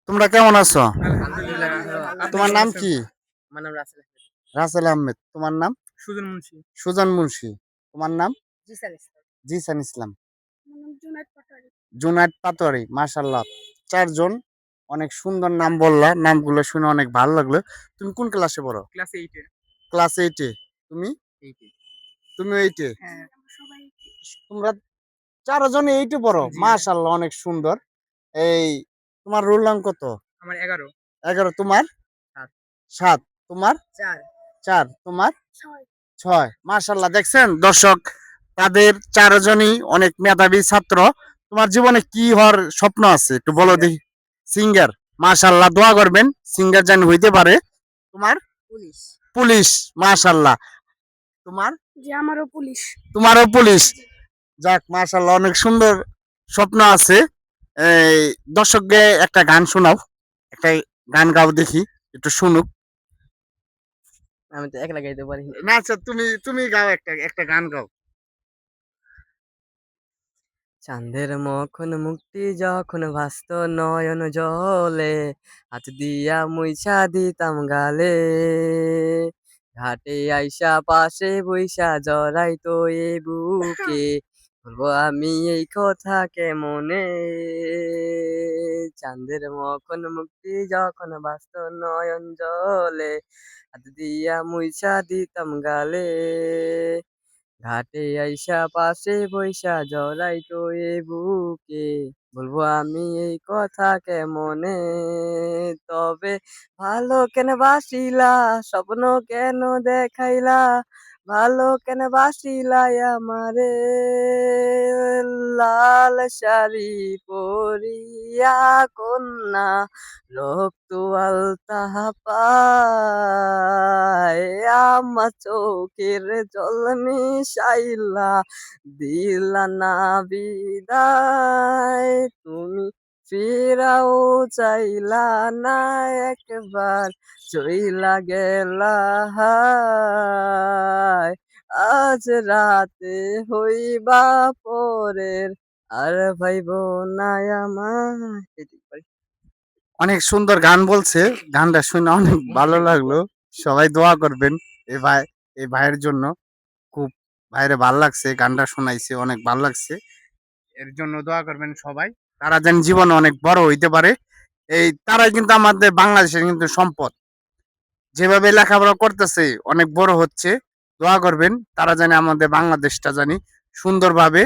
তোমরা কেমন আছো? আলহামদুলিল্লাহ ভালো। আপনি তোমার কেমন নাম আছেন? কি? আমার নাম রাসেল আহমেদ। রাসেল আহমেদ। তোমার নাম? সুজন মুন্সি। সুজন মুন্সি। তোমার নাম? জিসান ইসলাম। জিসান ইসলাম। আমার নাম জুনায়েদ পাটোয়ারি। জুনায়েদ পাটোয়ারি। মাশাআল্লাহ। ৪ জন অনেক সুন্দর নাম বললা। নামগুলো শুনে অনেক ভালো লাগলো। তুমি কোন ক্লাসে পড়ো? ক্লাস 8 এ। ক্লাস 8 এ। তুমি? 8 এ। তুমিও 8 এ। হ্যাঁ। আমরা সবাই তোমরা ৪ জনই 8 এ পড়ো। জি ভাই। মাশাআল্লাহ অনেক সুন্দর। এই তোমার রোল নং কত? আমার 11। 11 তোমার? 7। 7 তোমার? 4। 4 তোমার? 6। 6 মাশাআল্লাহ দেখছেন দর্শক তাদের ৪ জনই অনেক মেধাবী ছাত্র। তোমার জীবনে কি হওয়ার স্বপ্ন আছে একটু বলো সিঙ্গার। দেখি। সিঙ্গার। মাশাআল্লাহ দোয়া করবেন সিঙ্গার যেন হইতে পারে। তোমার? পুলিশ। পুলিশ। মাশাআল্লাহ। তোমার? যে আমারও পুলিশ। তোমারও পুলিশ। যাক মাশাআল্লাহ অনেক সুন্দর স্বপ্ন আছে। এই দর্শককে একটা গান শোনাও। একটা গান গাও দেখি একটু শুনুক। আমি তো একলা গাইতে পারি না। না আচ্ছা তুমি তুমি গাও একটা গান গাও। চাঁদের মখন মুক্তি যখন ভাসত নয়ন জলে, হাত দিয়া মুইছা দিতাম গালে। ঘাটে আইসা পাশে বইসা জড়াইতো এ বুকে, বলবো আমি এই কথা কেমনে। চাঁদের মখন মুক্তি যখন ভাসত নয়ন জলে, হাত দিয়া মুইছা দিতাম গালে। ঘাটে আইসা পাশে বইসা জড়াইতো এ বুকে, বলবো আমি এই কথা কেমনে। তবে ভালো কেন বাসিলা, স্বপ্ন কেন দেখাইলা, ভালো কেন বাসিলাই আমারে। লাল শাড়ি পরিয়া কন্যা, রক্ত আলতা পায়, আমার চোখের জল মিশাইলা দিলা না বিদায়। তুমি ফিরাও চাইলা না একবার, চইলা গেলা হায়। আজ রাতে হইবা পরের, আর ভাইব না আমায়। এটুকু পারি। অনেক সুন্দর গান বলছে। গানটা শুনে অনেক ভালো লাগলো। সবাই দোয়া করবেন এই ভাই এই ভাইয়ের জন্য। খুব ভাইরে ভাল লাগছে। গানটা শোনাইছে অনেক ভাল লাগছে। এর জন্য দোয়া করবেন সবাই। তারা যেন জীবনে অনেক বড় হইতে পারে। এই তারাই কিন্তু আমাদের বাংলাদেশের কিন্তু সম্পদ। যেভাবে লেখাপড়া করতেছে অনেক বড় হচ্ছে। দোয়া করবেন তারা জানি আমাদের বাংলাদেশটা জানি সুন্দরভাবে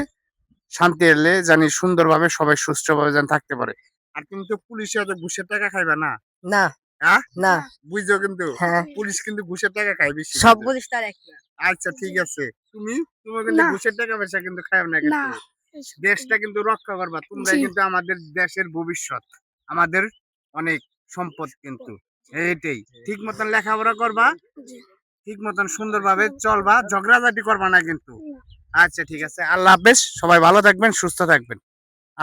শান্তি এলে জানি সুন্দরভাবে সবাই সুষ্ঠুভাবে যেন থাকতে পারে। আর তুমি তো পুলিশের হাতে ঘুষের টাকা খাইবা না? না। হ্যাঁ? না। বুঝছো কিন্তু হ্যাঁ। পুলিশ কিন্তু ঘুষের টাকা খায় বেশি সব কিন্তু। পুলিশ তার এক না। আচ্ছা ঠিক আছে। তুমি কিন্তু না ঘুষের টাকা পয়সা কিন্তু খায়ও না না কিন্তু। এসব দেশটা কিন্তু রক্ষা করবা। তোমরাই জি কিন্তু আমাদের দেশের ভবিষ্যৎ। আমাদের অনেক সম্পদ কিন্তু। এইটাই। ঠিক মতন লেখাপড়া করবা, জি ঠিক মতন সুন্দরভাবে চলবা, ঝগড়াঝাটি করবা না কিন্তু। না। আচ্ছা ঠিক আছে। আল্লাহ হাফেজ। সবাই ভালো থাকবেন, সুস্থ থাকবেন।